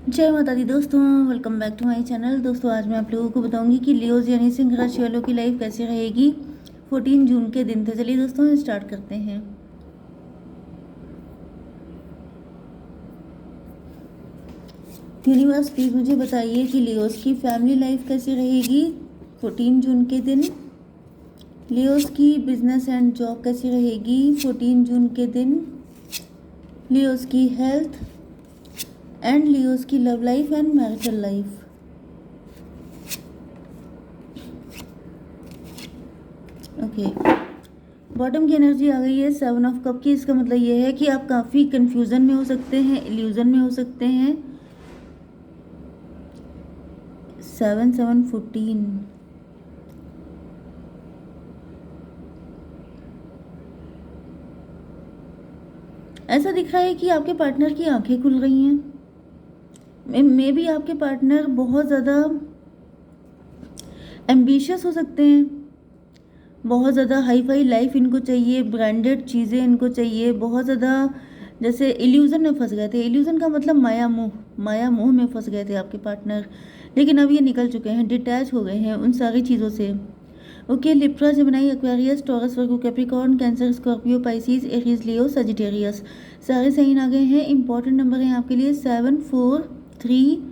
जय माता दी दोस्तों, welcome back to my channel. दोस्तों आज मैं आप लोगों को बताऊंगी कि लियोज यानी सिंह राशि वालों की लाइफ कैसी रहेगी 14 जून के दिन। तो चलिए दोस्तों स्टार्ट करते हैं। यूनिवर्स प्लीज मुझे बताइए कि लियोज की फैमिली लाइफ कैसी रहेगी 14 जून के दिन। लियोज की बिजनेस एंड जॉब कैसी रहेगी 14 जून के दिन। लियोज की हेल्थ एंड लियोज की love life and marital life. Okay, bottom की एनर्जी आ गई है 7 ऑफ कप की। इसका मतलब ये है कि आप काफ़ी कंफ्यूजन में हो सकते हैं, इल्यूजन में हो सकते हैं। 7 7 14 ऐसा दिख रहा है कि आपके पार्टनर की आंखें खुल रही हैं। मे भी आपके पार्टनर बहुत ज़्यादा एम्बिशियस हो सकते हैं, बहुत ज़्यादा हाई फाई लाइफ इनको चाहिए, ब्रांडेड चीज़ें इनको चाहिए, बहुत ज़्यादा जैसे इल्यूज़न में फंस गए थे। इल्यूज़न का मतलब माया मोह में फंस गए थे आपके पार्टनर, लेकिन अब ये निकल चुके हैं, डिटैच हो गए हैं उन सारी चीज़ों से। Okay, Libra, Gemini, Aquarius, Taurus, Virgo, Capricorn, Cancer, Scorpio, Pisces, Aries, Leo, Sagittarius सारे साइन आ गए हैं। इंपॉर्टेंट नंबर हैं आपके लिए 7 4 3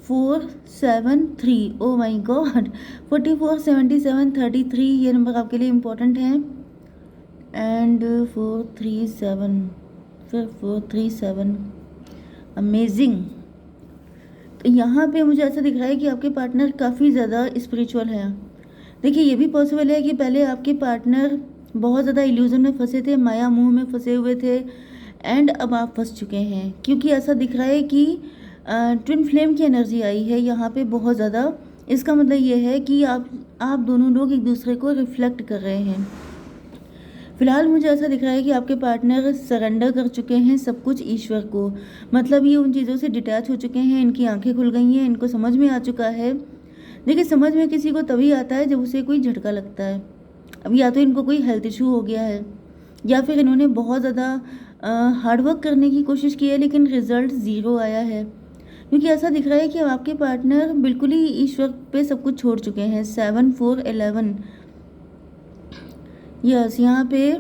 4 7 3। ओ माई गॉड, 44 77 33 ये नंबर आपके लिए इम्पोर्टेंट हैं। एंड 4 3 7, फिर 4 3 7, अमेजिंग। तो यहाँ पे मुझे ऐसा दिख रहा है कि आपके पार्टनर काफ़ी ज़्यादा स्पिरिचुअल है। देखिए, ये भी पॉसिबल है कि पहले आपके पार्टनर बहुत ज़्यादा इल्यूजन में फंसे थे, माया मुँह में फंसे हुए थे, एंड अब आप फंस चुके हैं, क्योंकि ऐसा दिख रहा है कि ट्विन फ्लेम की एनर्जी आई है यहाँ पे बहुत ज़्यादा। इसका मतलब ये है कि आप दोनों लोग एक दूसरे को रिफ्लेक्ट कर रहे हैं। फिलहाल मुझे ऐसा दिख रहा है कि आपके पार्टनर सरेंडर कर चुके हैं सब कुछ ईश्वर को, मतलब ये उन चीज़ों से डिटैच हो चुके हैं, इनकी आंखें खुल गई हैं, इनको समझ में आ चुका है। देखिए, समझ में किसी को तभी आता है जब उसे कोई झटका लगता है। अब या तो इनको कोई हेल्थ इशू हो गया है, या फिर इन्होंने बहुत ज़्यादा हार्डवर्क करने की कोशिश की है लेकिन रिजल्ट ज़ीरो आया है, क्योंकि ऐसा दिख रहा है कि आपके पार्टनर बिल्कुल ही ईश्वर पे सब कुछ छोड़ चुके हैं। 7 4 11, यस, यहाँ पे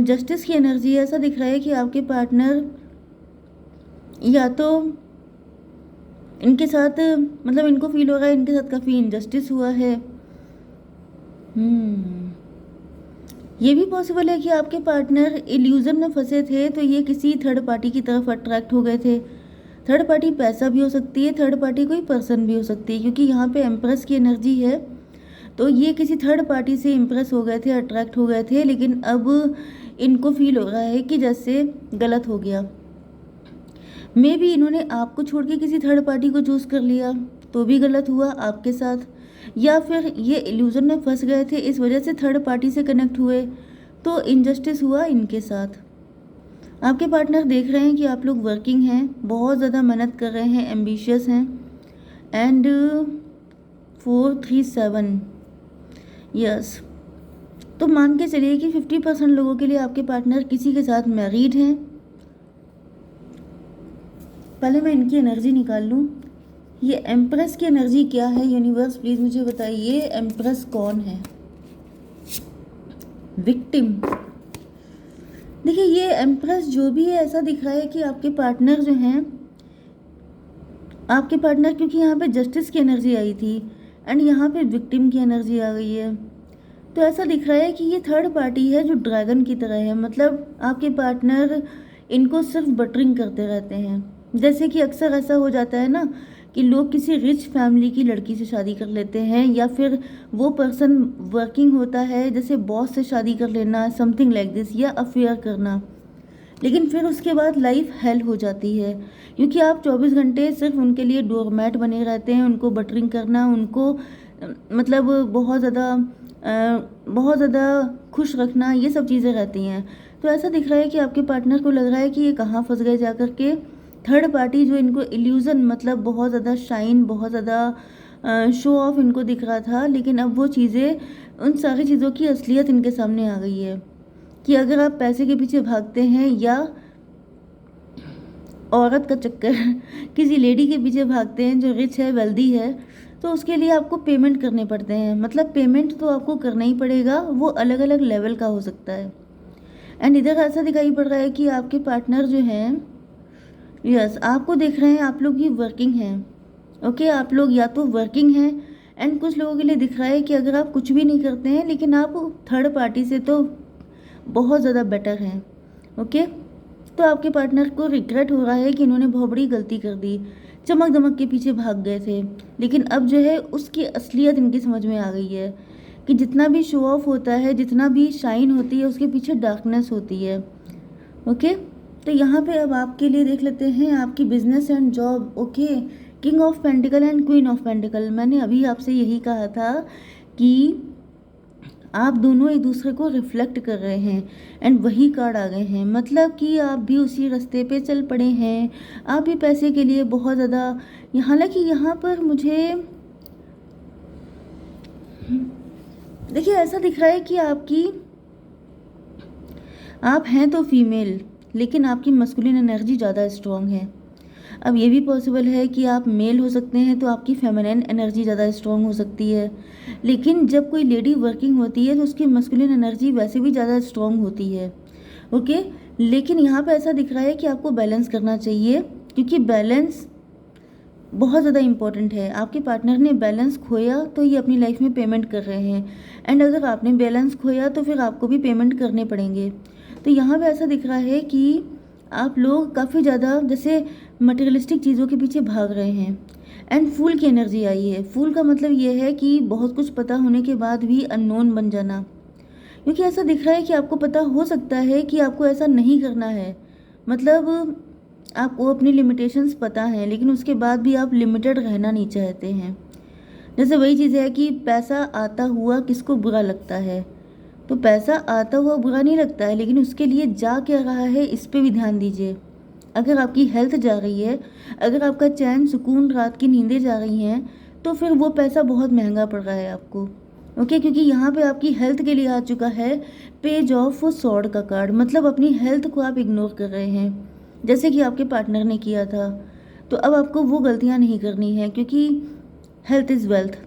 जस्टिस की एनर्जी है। ऐसा दिख रहा है कि आपके पार्टनर या तो इनके साथ, मतलब इनको फील हो रहा है इनके साथ काफ़ी इनजस्टिस हुआ है। ये भी पॉसिबल है कि आपके पार्टनर इल्यूजन में फंसे थे तो ये किसी थर्ड पार्टी की तरफ अट्रैक्ट हो गए थे। थर्ड पार्टी पैसा भी हो सकती है, थर्ड पार्टी कोई पर्सन भी हो सकती है, क्योंकि यहाँ पे एम्प्रेस की एनर्जी है। तो ये किसी थर्ड पार्टी से इम्प्रेस हो गए थे, अट्रैक्ट हो गए थे, लेकिन अब इनको फील हो रहा है कि जैसे गलत हो गया। मे भी इन्होंने आपको छोड़ के किसी थर्ड पार्टी को चूज़ कर लिया तो भी गलत हुआ आपके साथ, या फिर ये इल्यूजन में फंस गए थे इस वजह से थर्ड पार्टी से कनेक्ट हुए तो इनजस्टिस हुआ इनके साथ। आपके पार्टनर देख रहे हैं कि आप लोग वर्किंग हैं, बहुत ज़्यादा मेहनत कर रहे हैं, एम्बिशियस हैं। एंड 4 3 7, यस, तो मान के चलिए कि 50% लोगों के लिए आपके पार्टनर किसी के साथ मैरिड हैं। पहले मैं इनकी एनर्जी निकाल लूँ। ये एम्प्रेस की एनर्जी क्या है यूनिवर्स प्लीज़ मुझे बताइए। एम्प्रेस कौन है? विक्टिम। देखिए, ये एम्प्रेस जो भी है, ऐसा दिख रहा है कि आपके पार्टनर जो हैं, आपके पार्टनर, क्योंकि यहाँ पे जस्टिस की एनर्जी आई थी एंड यहाँ पे विक्टिम की एनर्जी आ गई है, तो ऐसा दिख रहा है कि ये थर्ड पार्टी है जो ड्रैगन की तरह है। मतलब आपके पार्टनर इनको सिर्फ बटरिंग करते रहते हैं। जैसे कि अक्सर ऐसा हो जाता है ना कि लोग किसी रिच फैमिली की लड़की से शादी कर लेते हैं, या फिर वो पर्सन वर्किंग होता है, जैसे बॉस से शादी कर लेना, समथिंग लाइक दिस, या अफेयर करना, लेकिन फिर उसके बाद लाइफ हेल हो जाती है, क्योंकि आप 24 घंटे सिर्फ उनके लिए डोरमैट बने रहते हैं, उनको बटरिंग करना, उनको मतलब बहुत ज़्यादा खुश रखना, ये सब चीज़ें रहती हैं। तो ऐसा दिख रहा है कि आपके पार्टनर को लग रहा है कि ये कहाँ फंस गए जा कर के। थर्ड पार्टी जो इनको इल्यूज़न, मतलब बहुत ज़्यादा शाइन, बहुत ज़्यादा शो ऑफ इनको दिख रहा था, लेकिन अब वो चीज़ें, उन सारी चीज़ों की असलियत इनके सामने आ गई है कि अगर आप पैसे के पीछे भागते हैं या औरत का चक्कर किसी लेडी के पीछे भागते हैं जो रिच है, वेल्दी है, तो उसके लिए आपको पेमेंट करने पड़ते हैं। मतलब पेमेंट तो आपको करना ही पड़ेगा, वो अलग अलग लेवल का हो सकता है। एंड इधर ऐसा दिखाई पड़ रहा है कि आपके पार्टनर जो हैं, यस, आपको देख रहे हैं, आप लोग ही वर्किंग हैं। ओके, आप लोग या तो वर्किंग हैं, एंड कुछ लोगों के लिए दिख रहा है कि अगर आप कुछ भी नहीं करते हैं लेकिन आप थर्ड पार्टी से तो बहुत ज़्यादा बेटर हैं। ओके, तो आपके पार्टनर को रिग्रेट हो रहा है कि इन्होंने बहुत बड़ी गलती कर दी, चमक दमक के पीछे भाग गए थे, लेकिन अब जो है उसकी असलियत इनकी समझ में आ गई है कि जितना भी शो ऑफ होता है, जितना भी शाइन होती है, उसके पीछे डार्कनेस होती है। ओके, तो यहाँ पे अब आपके लिए देख लेते हैं आपकी business and job. Okay, king of pentacle and queen of pentacle, मैंने अभी आपसे यही कहा था कि आप दोनों एक दूसरे को रिफ्लेक्ट कर रहे हैं, एंड वही कार्ड आ गए हैं। मतलब कि आप भी उसी रास्ते पे चल पड़े हैं, आप भी पैसे के लिए बहुत ज़्यादा, हालांकि यहाँ पर मुझे देखिए ऐसा दिख रहा है कि आप हैं तो फीमेल, लेकिन आपकी मस्कुलिन एनर्जी ज़्यादा स्ट्रॉन्ग है। अब ये भी पॉसिबल है कि आप मेल हो सकते हैं तो आपकी फेमिनिन एनर्जी ज़्यादा स्ट्रॉन्ग हो सकती है, लेकिन जब कोई लेडी वर्किंग होती है तो उसकी मस्कुलिन एनर्जी वैसे भी ज़्यादा स्ट्रॉन्ग होती है। ओके, लेकिन यहाँ पे ऐसा दिख रहा है कि आपको बैलेंस करना चाहिए, क्योंकि बैलेंस बहुत ज़्यादा इंपॉर्टेंट है। आपके पार्टनर ने बैलेंस खोया तो ये अपनी लाइफ में पेमेंट कर रहे हैं, एंड अगर आपने बैलेंस खोया तो फिर आपको भी पेमेंट करने पड़ेंगे। तो यहाँ पे ऐसा दिख रहा है कि आप लोग काफ़ी ज़्यादा जैसे मटेरियलिस्टिक चीज़ों के पीछे भाग रहे हैं, एंड फूल की एनर्जी आई है। फूल का मतलब ये है कि बहुत कुछ पता होने के बाद भी अननोन बन जाना, क्योंकि ऐसा दिख रहा है कि आपको पता हो सकता है कि आपको ऐसा नहीं करना है। मतलब आपको अपनी लिमिटेशंस पता हैं, लेकिन उसके बाद भी आप लिमिटेड रहना नहीं चाहते हैं। जैसे वही चीज़ है कि पैसा आता हुआ किसको बुरा लगता है, तो पैसा आता हुआ बुरा नहीं लगता है, लेकिन उसके लिए जा क्या रहा है इस पे भी ध्यान दीजिए। अगर आपकी हेल्थ जा रही है, अगर आपका चैन सुकून, रात की नींदें जा रही हैं, तो फिर वो पैसा बहुत महंगा पड़ रहा है आपको। ओके, क्योंकि यहाँ पे आपकी हेल्थ के लिए आ चुका है पेज ऑफ सॉर्ड का कार्ड। मतलब अपनी हेल्थ को आप इग्नोर कर रहे हैं, जैसे कि आपके पार्टनर ने किया था। तो अब आपको वो गलतियाँ नहीं करनी है, क्योंकि हेल्थ इज़ वेल्थ।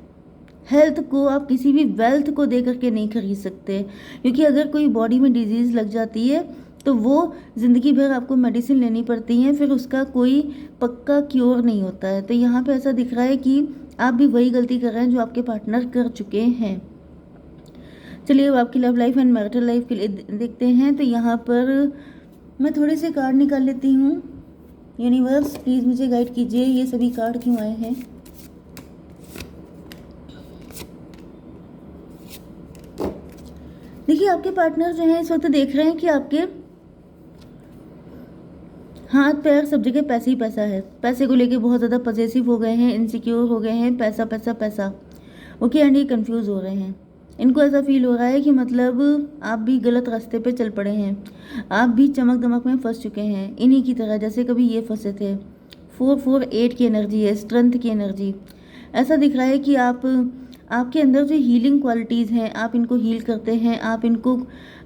हेल्थ को आप किसी भी वेल्थ को दे करके नहीं खरीद सकते, क्योंकि अगर कोई बॉडी में डिजीज़ लग जाती है तो वो ज़िंदगी भर आपको मेडिसिन लेनी पड़ती है, फिर उसका कोई पक्का क्योर नहीं होता है। तो यहाँ पे ऐसा दिख रहा है कि आप भी वही गलती कर रहे हैं जो आपके पार्टनर कर चुके हैं। चलिए अब आपकी love life and marital life के लिए देखते हैं। तो यहाँ पर मैं थोड़े से कार्ड निकाल लेती हूँ। यूनिवर्स प्लीज़ मुझे गाइड कीजिए, ये सभी कार्ड क्यों आए हैं। देखिए आपके पार्टनर जो हैं इस वक्त देख रहे हैं कि आपके हाथ पैर सब जगह पैसे ही पैसा है। पैसे को लेके बहुत ज़्यादा पॉसेसिव हो गए हैं, इनसिक्योर हो गए हैं, पैसा पैसा पैसा। ओके, एंड ये कंफ्यूज हो रहे हैं। इनको ऐसा फील हो रहा है कि मतलब आप भी गलत रास्ते पे चल पड़े हैं, आप भी चमक दमक में फंस चुके हैं, इन्हीं की तरह जैसे कभी ये फंसे थे। 448 की एनर्जी है, स्ट्रेंथ की एनर्जी। ऐसा दिख रहा है कि आपके अंदर जो हीलिंग क्वालिटीज़ हैं, आप इनको हील करते हैं, आप इनको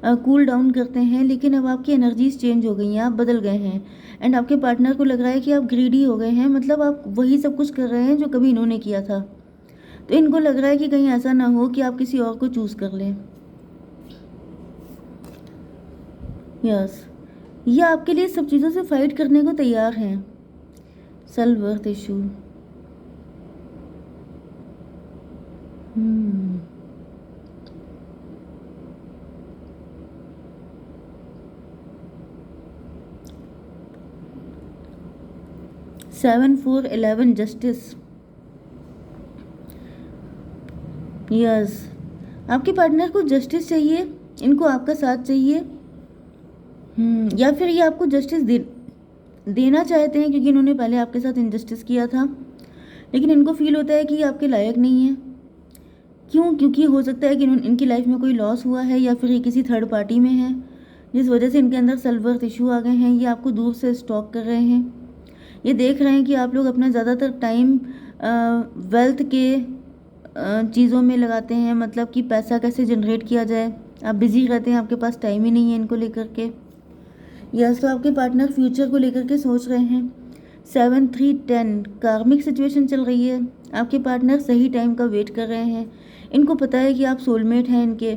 कूल डाउन करते हैं, लेकिन अब आपकी एनर्जीज चेंज हो गई हैं, आप बदल गए हैं। एंड आपके पार्टनर को लग रहा है कि आप ग्रीडी हो गए हैं, मतलब आप वही सब कुछ कर रहे हैं जो कभी इन्होंने किया था। तो इनको लग रहा है कि कहीं ऐसा ना हो कि आप किसी और को चूज़ कर लें। यस, ये आपके लिए सब चीज़ों से फाइट करने को तैयार हैं। Self worth issue, 7 4 11 justice. Yes, आपके पार्टनर को जस्टिस चाहिए, इनको आपका साथ चाहिए। या फिर ये आपको जस्टिस देना चाहते हैं, क्योंकि इन्होंने पहले आपके साथ इनजस्टिस किया था, लेकिन इनको फील होता है कि ये आपके लायक नहीं है। क्यों? क्योंकि हो सकता है कि इनकी लाइफ में कोई लॉस हुआ है, या फिर ये किसी थर्ड पार्टी में है, जिस वजह से इनके अंदर सेल्फ वर्थ इशू आ गए हैं। ये आपको दूर से स्टॉक कर रहे हैं। ये देख रहे हैं कि आप लोग अपना ज़्यादातर टाइम वेल्थ के चीज़ों में लगाते हैं, मतलब कि पैसा कैसे जनरेट किया जाए। आप बिज़ी रहते हैं, आपके पास टाइम ही नहीं है इनको लेकर के। यस, तो आपके पार्टनर फ्यूचर को लेकर के सोच रहे हैं। 7 3 10 कार्मिक सिचुएशन चल रही है। आपके पार्टनर सही टाइम का वेट कर रहे हैं। इनको पता है कि आप सोलमेट हैं इनके,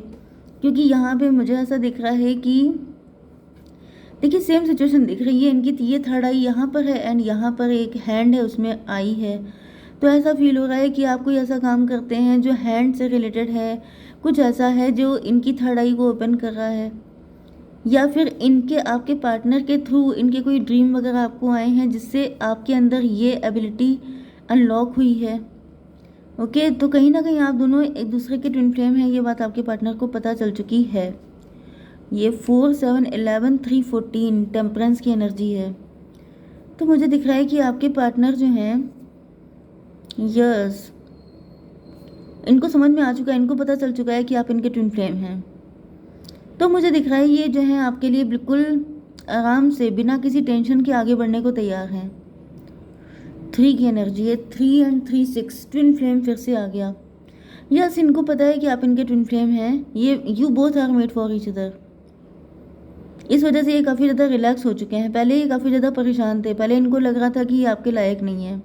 क्योंकि यहाँ पे मुझे ऐसा दिख रहा है कि देखिए सेम सिचुएशन दिख रही है इनकी। ये थर्ड आई यहाँ पर है एंड यहाँ पर एक हैंड है, उसमें आई है। तो ऐसा फील हो रहा है कि आप कोई ऐसा काम करते हैं जो हैंड से रिलेटेड है, कुछ ऐसा है जो इनकी थर्ड आई को ओपन कर रहा है, या फिर इनके आपके पार्टनर के थ्रू इनके कोई ड्रीम वगैरह आपको आए हैं जिससे आपके अंदर ये एबिलिटी अनलॉक हुई है। ओके, तो कहीं ना कहीं आप दोनों एक दूसरे के ट्विन फ्लेम हैं, ये बात आपके पार्टनर को पता चल चुकी है। ये 4 7 11 3 14 टेम्परेंस की एनर्जी है। तो मुझे दिख रहा है कि आपके पार्टनर जो हैं, यस, इनको समझ में आ चुका है, इनको पता चल चुका है कि आप इनके ट्विन फ्लेम हैं। तो मुझे दिख रहा है ये जो है आपके लिए बिल्कुल आराम से बिना किसी टेंशन के आगे बढ़ने को तैयार हैं। 3 की एनर्जी है, 3 एंड 3 6 ट्विन फ्लेम फिर से आ गया। यस, इनको पता है कि आप इनके ट्विन फ्लेम हैं। ये you both are made for each other. इस वजह से ये काफ़ी ज़्यादा रिलैक्स हो चुके हैं। पहले ये काफ़ी ज़्यादा परेशान थे, पहले इनको लग रहा था कि ये आपके लायक नहीं है,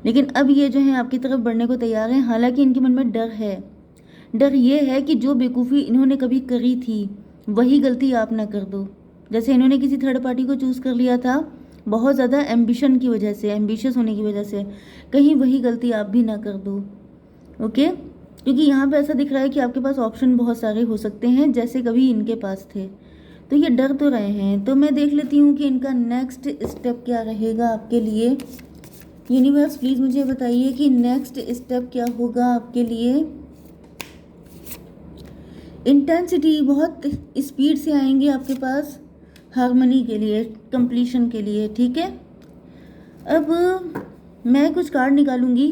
लेकिन अब ये जो है आपकी तरफ बढ़ने को तैयार हैं। हालांकि इनके मन में डर है। डर ये है कि जो बेवकूफ़ी इन्होंने कभी करी थी वही गलती आप ना कर दो। जैसे इन्होंने किसी थर्ड पार्टी को चूज़ कर लिया था बहुत ज़्यादा एम्बिशन की वजह से, एम्बिशियस होने की वजह से, कहीं वही गलती आप भी ना कर दो। ओके, क्योंकि यहाँ पे ऐसा दिख रहा है कि आपके पास ऑप्शन बहुत सारे हो सकते हैं जैसे कभी इनके पास थे। तो ये डर तो रहे हैं। तो मैं देख लेती हूँ कि इनका नेक्स्ट स्टेप क्या रहेगा आपके लिए। यूनिवर्स प्लीज़ मुझे बताइए कि नेक्स्ट स्टेप क्या होगा आपके लिए। इंटेंसिटी बहुत स्पीड से आएंगे आपके पास हार्मनी के लिए, कंप्लीशन के लिए, ठीक है। अब मैं कुछ कार्ड निकालूंगी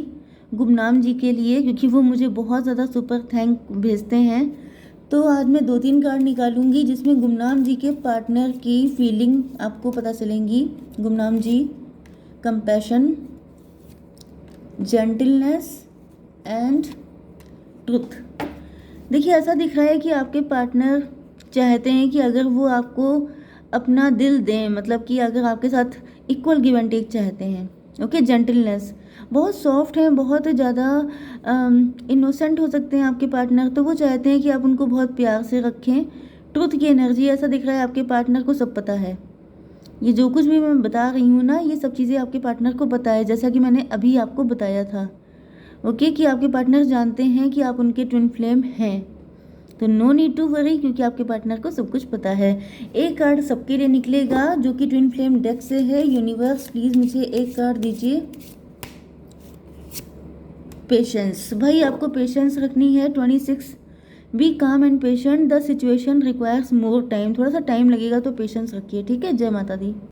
गुमनाम जी के लिए, क्योंकि वो मुझे बहुत ज़्यादा सुपर थैंक भेजते हैं। तो आज मैं 2-3 कार्ड निकालूंगी जिसमें गुमनाम जी के पार्टनर की फीलिंग आपको पता चलेंगी। गुमनाम जी, कंपैशन, जेंटलनेस एंड ट्रुथ। देखिए ऐसा दिख रहा है कि आपके पार्टनर चाहते हैं कि अगर वो आपको अपना दिल दें, मतलब कि अगर आपके साथ इक्वल गिव एंड टेक चाहते हैं। ओके, जेंटलनेस, बहुत सॉफ्ट हैं, बहुत ज़्यादा इनोसेंट हो सकते हैं आपके पार्टनर। तो वो चाहते हैं कि आप उनको बहुत प्यार से रखें। ट्रुथ की एनर्जी, ऐसा दिख रहा है आपके पार्टनर को सब पता है। ये जो कुछ भी मैं बता रही हूँ ना, ये सब चीज़ें आपके पार्टनर को पता है, जैसा कि मैंने अभी आपको बताया था। ओके, कि आपके पार्टनर जानते हैं कि आप उनके ट्विन फ्लेम हैं। तो नो नीड टू वरी, क्योंकि आपके पार्टनर को सब कुछ पता है। एक कार्ड सबके लिए निकलेगा जो कि ट्विन फ्लेम डेक से है। यूनिवर्स प्लीज़ मुझे एक कार्ड दीजिए। पेशेंस, भाई आपको पेशेंस रखनी है। 26, बी काम and patient, the situation requires more time. थोड़ा सा टाइम लगेगा तो पेशेंस रखिए, ठीक है। जय माता दी।